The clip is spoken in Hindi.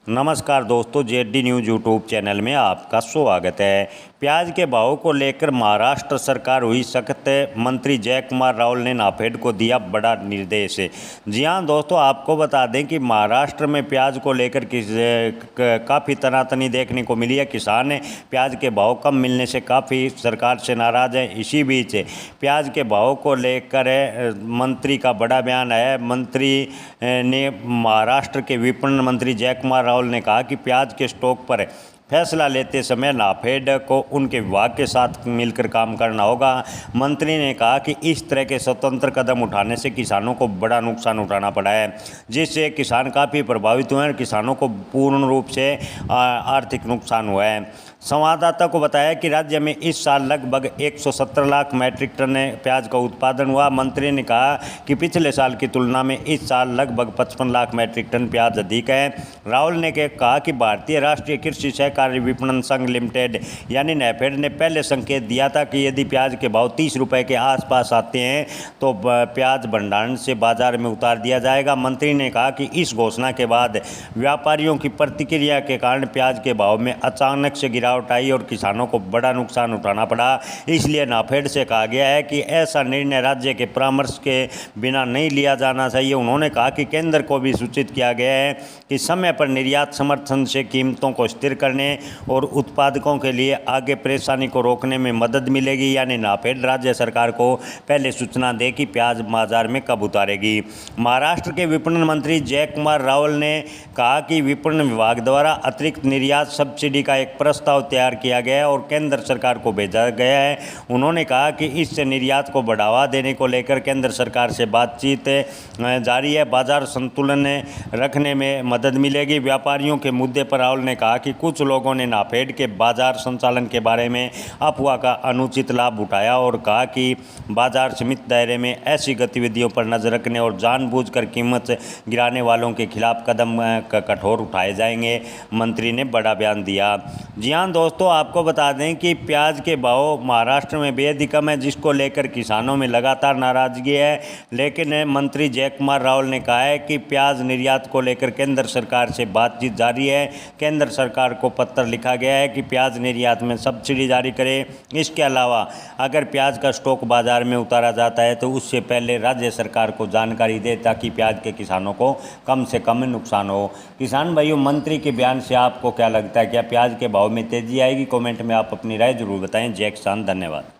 नमस्कार दोस्तों, जेडी न्यूज़ यूट्यूब चैनल में आपका स्वागत है। प्याज के भाव को लेकर महाराष्ट्र सरकार हुई सख्त। मंत्री जयकुमार रावल ने नाफेड को दिया बड़ा निर्देश। जी हां दोस्तों, आपको बता दें कि महाराष्ट्र में प्याज को लेकर काफ़ी तनातनी देखने को मिली है। किसान प्याज के भाव कम मिलने से काफ़ी सरकार से नाराज़ है। इसी बीच प्याज के भाव को लेकर मंत्री का बड़ा बयान है। मंत्री ने महाराष्ट्र के विपणन मंत्री जयकुमार रावल ने कहा कि प्याज के स्टॉक पर फैसला लेते समय नाफेड को उनके विभाग के साथ मिलकर काम करना होगा। मंत्री ने कहा कि इस तरह के स्वतंत्र कदम उठाने से किसानों को बड़ा नुकसान उठाना पड़ा है, जिससे किसान काफ़ी प्रभावित हुए हैं और किसानों को पूर्ण रूप से आर्थिक नुकसान हुआ है। संवाददाता को बताया कि राज्य में इस साल लगभग 117 लाख मैट्रिक टन प्याज का उत्पादन हुआ। मंत्री ने कहा कि पिछले साल की तुलना में इस साल लगभग 55 लाख मैट्रिक टन प्याज अधिक है। रावल ने कहा कि भारतीय राष्ट्रीय कृषि सहकारी विपणन संघ लिमिटेड यानी नैफेड ने पहले संकेत दिया था कि यदि प्याज के भाव 30 रुपये के आसपास आते हैं तो प्याज भंडारण से बाजार में उतार दिया जाएगा। मंत्री ने कहा कि इस घोषणा के बाद व्यापारियों की प्रतिक्रिया के कारण प्याज के भाव में अचानक से गिरावट आई और किसानों को बड़ा नुकसान उठाना पड़ा। इसलिए नाफेड से कहा गया है कि ऐसा निर्णय राज्य के परामर्श के बिना नहीं लिया जाना चाहिए। उन्होंने कहा कि केंद्र को भी सूचित किया गया है कि समय पर निर्यात समर्थन से कीमतों को स्थिर करने और उत्पादकों के लिए आगे परेशानी को रोकने में मदद मिलेगी। यानी नाफेड राज्य सरकार को पहले सूचना दे कि प्याज बाजार में कब उतारेगी। महाराष्ट्र के विपणन मंत्री जयकुमार रावल ने कहा कि विपणन विभाग द्वारा अतिरिक्त निर्यात सब्सिडी का एक प्रस्ताव तैयार किया गया है और केंद्र सरकार को भेजा गया है। उन्होंने कहा कि इससे निर्यात को बढ़ावा देने को लेकर केंद्र सरकार से बातचीत जारी है। बाजार संतुलन रखने में मदद मिलेगी। व्यापारियों के मुद्दे पर रावल ने कहा कि कुछ लोगों ने नाफेड के बाजार संचालन के बारे में अफवाह का अनुचित लाभ उठाया और कहा कि बाजार समिति दायरे में ऐसी गतिविधियों पर नजर रखने और जानबूझकर कीमत गिराने वालों के खिलाफ कदम कठोर उठाए जाएंगे। मंत्री ने बड़ा बयान दिया। जी हाँ दोस्तों, आपको बता दें कि प्याज के भाव महाराष्ट्र में बेहद ही कम है, जिसको लेकर किसानों में लगातार नाराजगी है। लेकिन मंत्री जयकुमार रावल ने कहा है कि प्याज निर्यात को लेकर केंद्र सरकार से बातचीत जारी है। केंद्र सरकार को पत्र लिखा गया है कि प्याज निर्यात में सब्सिडी जारी करे। इसके अलावा अगर प्याज का स्टॉक बाजार में उतारा जाता है तो उससे पहले राज्य सरकार को जानकारी दे, ताकि प्याज के किसानों को कम से कम नुकसान हो। किसान भाइयों, मंत्री के बयान से आपको क्या लगता है? क्या प्याज के भाव में तेजी आएगी? कमेंट में आप अपनी राय जरूर बताएं। जय किसान, धन्यवाद।